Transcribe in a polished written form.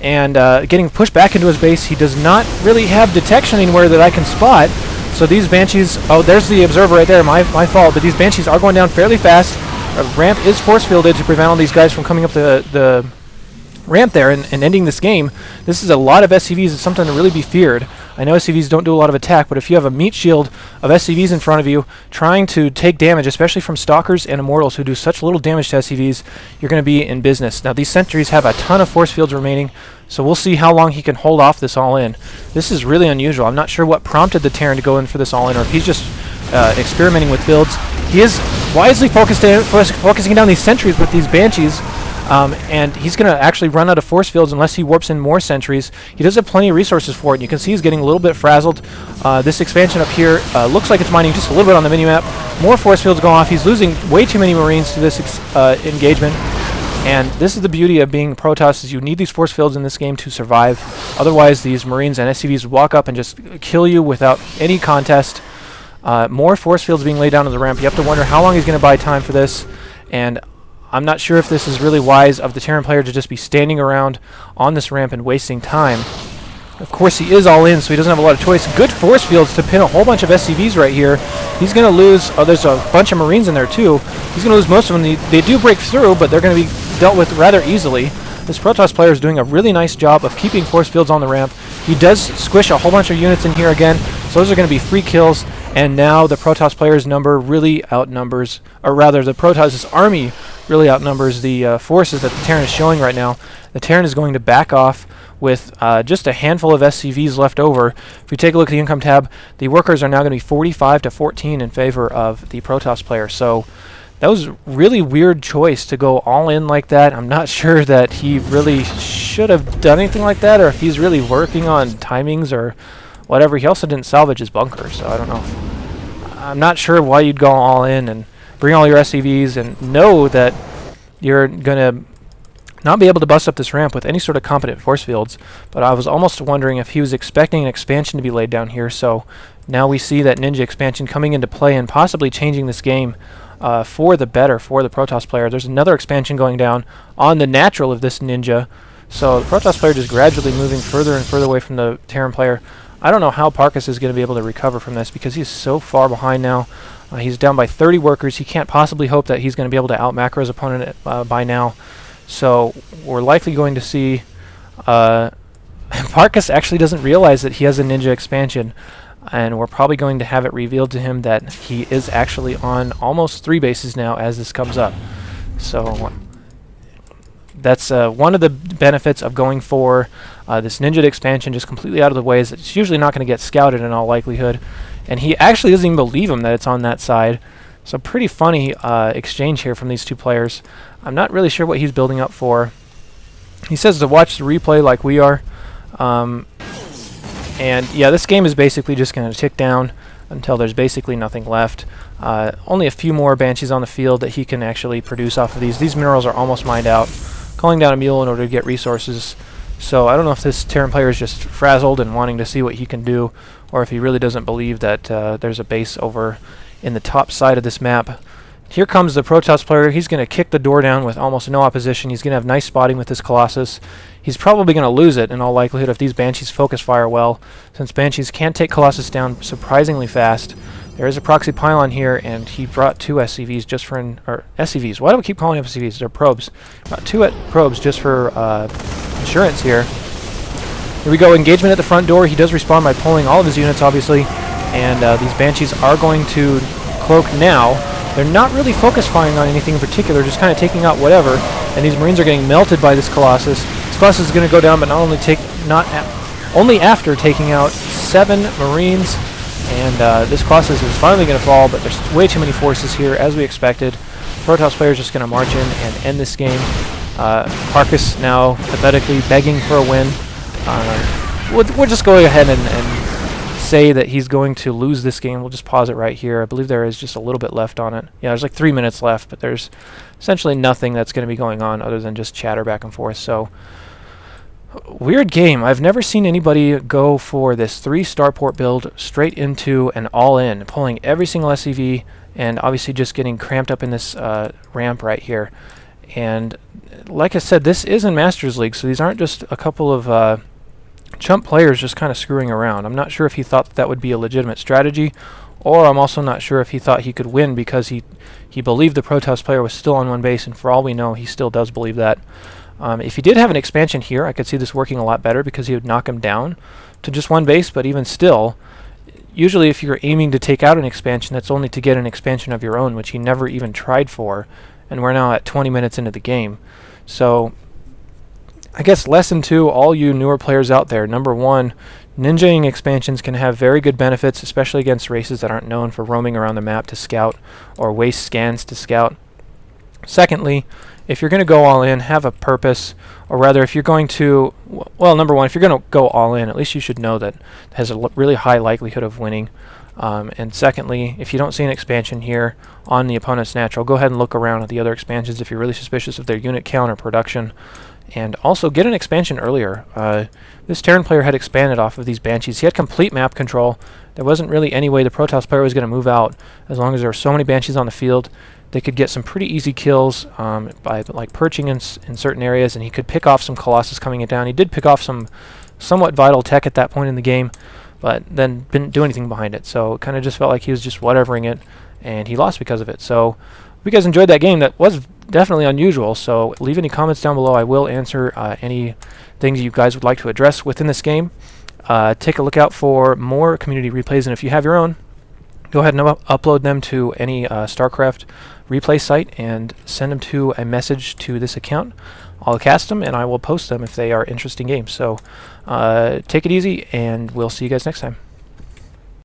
and getting pushed back into his base. He does not really have detection anywhere that I can spot. So these Banshees, oh, there's the observer right there, my fault, but these Banshees are going down fairly fast. Ramp is force fielded to prevent all these guys from coming up the ramp there and ending this game. This is a lot of SCVs. It's something to really be feared. I know SCVs don't do a lot of attack, but if you have a meat shield of SCVs in front of you trying to take damage, especially from Stalkers and Immortals who do such little damage to SCVs, you're going to be in business. Now these sentries have a ton of force fields remaining, so we'll see how long he can hold off this all-in. This is really unusual. I'm not sure what prompted the Terran to go in for this all-in, or if he's just experimenting with builds. He is wisely focusing down these sentries with these Banshees, and he's going to actually run out of force fields unless he warps in more sentries. He does have plenty of resources for it, and you can see he's getting a little bit frazzled. This expansion up here looks like it's mining just a little bit on the minimap. More force fields going off. He's losing way too many Marines to this engagement. And this is the beauty of being Protoss, is you need these force fields in this game to survive. Otherwise, these Marines and SCVs walk up and just kill you without any contest. More force fields being laid down on the ramp. You have to wonder how long he's going to buy time for this. And I'm not sure if this is really wise of the Terran player to just be standing around on this ramp and wasting time. Of course, he is all in, so he doesn't have a lot of choice. Good force fields to pin a whole bunch of SCVs right here. He's going to lose... Oh, there's a bunch of Marines in there, too. He's going to lose most of them. They do break through, but they're going to be dealt with rather easily. This Protoss player is doing a really nice job of keeping force fields on the ramp. He does squish a whole bunch of units in here again, so those are going to be free kills. And now the Protoss player's number really outnumbers... Or rather, the Protoss' army really outnumbers the forces that the Terran is showing right now. The Terran is going to back off with just a handful of SCVs left over. If we take a look at the income tab, the workers are now going to be 45 to 14 in favor of the Protoss player. So that was a really weird choice to go all in like that. I'm not sure that he really should have done anything like that, or if he's really working on timings or whatever. He also didn't salvage his bunker, so I don't know. I'm not sure why you'd go all in and bring all your SCVs and know that you're going to not be able to bust up this ramp with any sort of competent force fields. But I was almost wondering if he was expecting an expansion to be laid down here. So now we see that Ninja expansion coming into play and possibly changing this game for the better for the Protoss player. There's another expansion going down on the natural of this Ninja. So the Protoss player just gradually moving further and further away from the Terran player. I don't know how Parkis is going to be able to recover from this because he's so far behind now. He's down by 30 workers. He can't possibly hope that he's going to be able to out-macro his opponent by now. So we're likely going to see... Parkis actually doesn't realize that he has a Ninja expansion. And we're probably going to have it revealed to him that he is actually on almost 3 bases now as this comes up. So that's one of the benefits of going for this Ninja expansion just completely out of the way, is it's usually not going to get scouted in all likelihood. And he actually doesn't even believe him that it's on that side. So pretty funny exchange here from these two players. I'm not really sure what he's building up for. He says to watch the replay like we are. And yeah, this game is basically just going to tick down until there's basically nothing left. Only a few more Banshees on the field that he can actually produce off of these. These minerals are almost mined out. Calling down a mule in order to get resources. So I don't know if this Terran player is just frazzled and wanting to see what he can do, or if he really doesn't believe that there's a base over in the top side of this map. Here comes the Protoss player. He's going to kick the door down with almost no opposition. He's going to have nice spotting with this Colossus. He's probably going to lose it in all likelihood if these Banshees focus fire well, since Banshees can't take Colossus down surprisingly fast. There is a proxy pylon here, and he brought 2 SCVs just for... or SCVs. Why do we keep calling them SCVs? They're probes. Brought 2 probes just for insurance here. Here we go. Engagement at the front door. He does respond by pulling all of his units, obviously. And these Banshees are going to cloak now. They're not really focus firing on anything in particular, just kind of taking out whatever. And these Marines are getting melted by this Colossus. This Colossus is going to go down, but only after taking out 7 Marines. And this Colossus is finally going to fall, but there's way too many forces here, as we expected. Protoss player is just going to march in and end this game. Parkis now pathetically begging for a win. We'll just go ahead and say that he's going to lose this game. We'll just pause it right here. I believe there is just a little bit left on it. Yeah, there's like 3 minutes left, but there's essentially nothing that's going to be going on other than just chatter back and forth. So, weird game. I've never seen anybody go for this 3 starport build straight into an all-in, pulling every single SCV and obviously just getting cramped up in this ramp right here. And like I said, this is in Masters League, so these aren't just a couple of chump players just kind of screwing around. I'm not sure if he thought that would be a legitimate strategy, or I'm also not sure if he thought he could win because he believed the Protoss player was still on one base, and for all we know, he still does believe that. If he did have an expansion here, I could see this working a lot better because he would knock him down to just one base, but even still, usually if you're aiming to take out an expansion, that's only to get an expansion of your own, which he never even tried for, and we're now at 20 minutes into the game. So I guess lesson 2, all you newer players out there, number 1, ninjaing expansions can have very good benefits, especially against races that aren't known for roaming around the map to scout or waste scans to scout. Secondly, if you're going to go all in, have a purpose, or rather if you're going to, well, number 1, if you're going to go all in, at least you should know that it has a really high likelihood of winning. And secondly, if you don't see an expansion here on the opponent's natural, go ahead and look around at the other expansions if you're really suspicious of their unit count or production. And also get an expansion earlier. This Terran player had expanded off of these Banshees. He had complete map control. There wasn't really any way the Protoss player was going to move out. As long as there were so many Banshees on the field, they could get some pretty easy kills by like perching in certain areas, and he could pick off some Colossus coming down. He did pick off some somewhat vital tech at that point in the game, but then didn't do anything behind it. So it kind of just felt like he was just whatevering it, and he lost because of it. So if you guys enjoyed that game, that was definitely unusual, so leave any comments down below. I will answer any things you guys would like to address within this game. Take a look out for more community replays, and if you have your own, go ahead and upload them to any Starcraft replay site and send them to a message to this account. I'll cast them and I will post them if they are interesting games. So take it easy, and we'll see you guys next time.